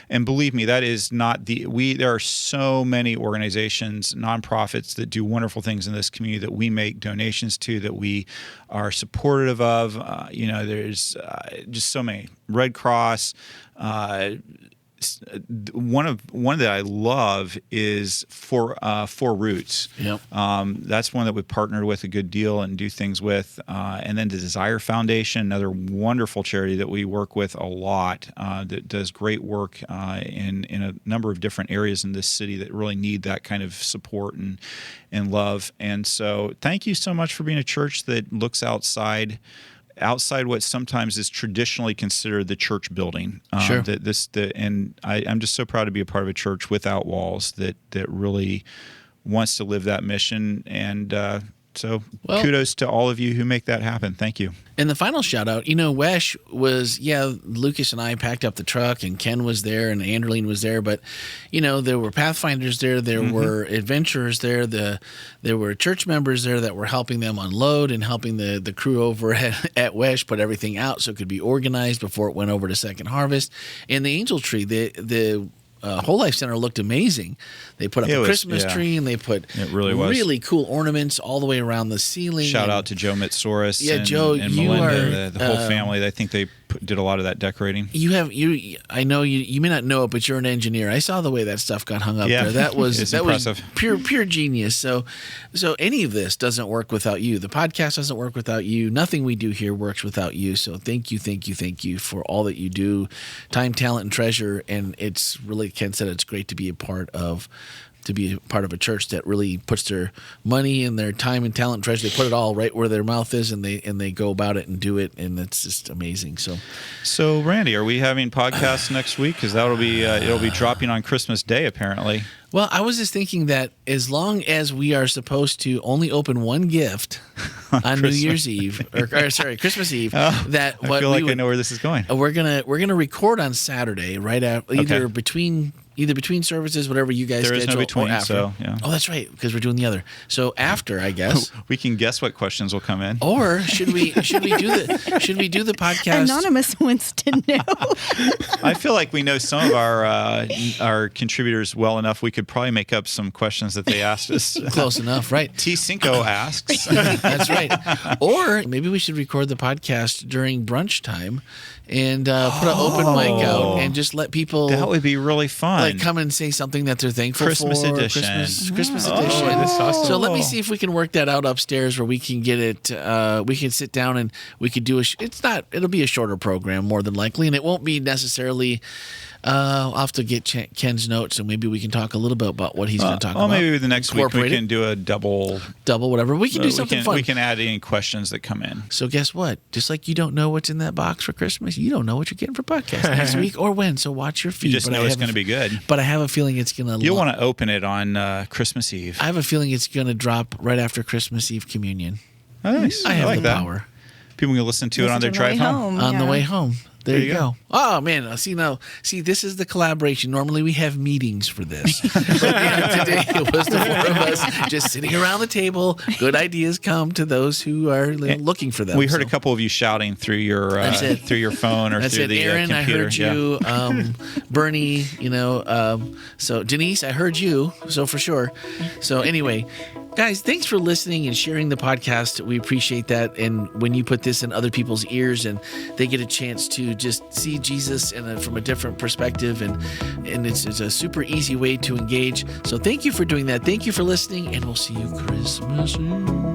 And believe me, that is not there are so many organizations, nonprofits that do wonderful things in this community that we make donations to, that we are supportive of. There's just so many. Red Cross, one that I love is Four Roots. Yep. That's one that we partnered with a good deal and do things with. And then the Desire Foundation, another wonderful charity that we work with a lot, that does great work in a number of different areas in this city that really need that kind of support and love. And so thank you so much for being a church that looks outside what sometimes is traditionally considered the church building. Sure. And I'm just so proud to be a part of a church without walls that really wants to live that mission. And so kudos to all of you who make that happen. Thank you. And the final shout out, Wesh was, Lucas and I packed up the truck, and Ken was there, and Anderline was there, but, there were Pathfinders there, there were adventurers there, there were church members there that were helping them unload and helping the crew over at Wesh put everything out so it could be organized before it went over to Second Harvest. And the Angel Tree, the WholeLife Center looked amazing. They put up a Christmas tree, and they put really cool ornaments all the way around the ceiling. Shout out to Joe Mitsoris and Joe, and Melinda, the whole family. I think they did a lot of that decorating. I know you may not know it, but you're an engineer. I saw the way that stuff got hung up there. That was impressive. Was pure genius. So any of this doesn't work without you. The podcast doesn't work without you. Nothing we do here works without you. So thank you for all that you do, time, talent, and treasure. And it's really, Ken said, it's great to be a part of a church that really puts their money and their time and talent and treasure. They put it all right where their mouth is, and they go about it and do it, and it's just amazing. So Randy, are we having podcasts next week? Because that'll be it'll be dropping on Christmas Day apparently. Well, I was just thinking that as long as we are supposed to only open one gift on New Year's Eve, or Christmas Eve, I know where this is going. We're gonna record on Saturday, right after either between services, whatever you guys schedule. There is no between, or after. so yeah. Oh, that's right, because we're doing the other. So after, I guess we can guess what questions will come in. Or should we do the podcast? Anonymous wants to know. I feel like we know some of our contributors well enough. We could probably make up some questions that they asked us. Close enough, right? T. Cinco asks. That's right. Or maybe we should record the podcast during brunch time and put an open mic out and just let people. That would be really fun. fun. come and say something that they're thankful Christmas for. edition. Christmas Oh, edition. that's awesome. So let me see if we can work that out upstairs where we can get it. We can sit down and we could do it'll be a shorter program more than likely, and it won't be necessarily. I'll have to get Ken's notes, and maybe we can talk a little bit about what he's going to talk about. Maybe the next week we Incorporate can it. do a double, whatever. We can do something fun. We can add any questions that come in. So guess what? Just like you don't know what's in that box for Christmas, you don't know what you're getting for podcast next week or when. So watch your feed. You just know it's going to be good. But I have a feeling it's going to. You'll want to open it on Christmas Eve. I have a feeling it's going to drop right after Christmas Eve communion. Oh, nice. I have like the that. power. People can listen to it on their Listen to drive the way home. On the yeah. way home. There you go. go. Oh man, see, this is the collaboration. Normally we have meetings for this, but today it was the four of us just sitting around the table. Good ideas come to those who are looking for them. We heard a couple of you shouting through your phone or That's through it, the Aaron. computer. I heard you, Bernie. So Denise, I heard you. So for sure. So anyway, guys, thanks for listening and sharing the podcast. We appreciate that. And when you put this in other people's ears and they get a chance to just see Jesus from a different perspective, and it's a super easy way to engage. So thank you for doing that. Thank you for listening, and we'll see you Christmas Eve.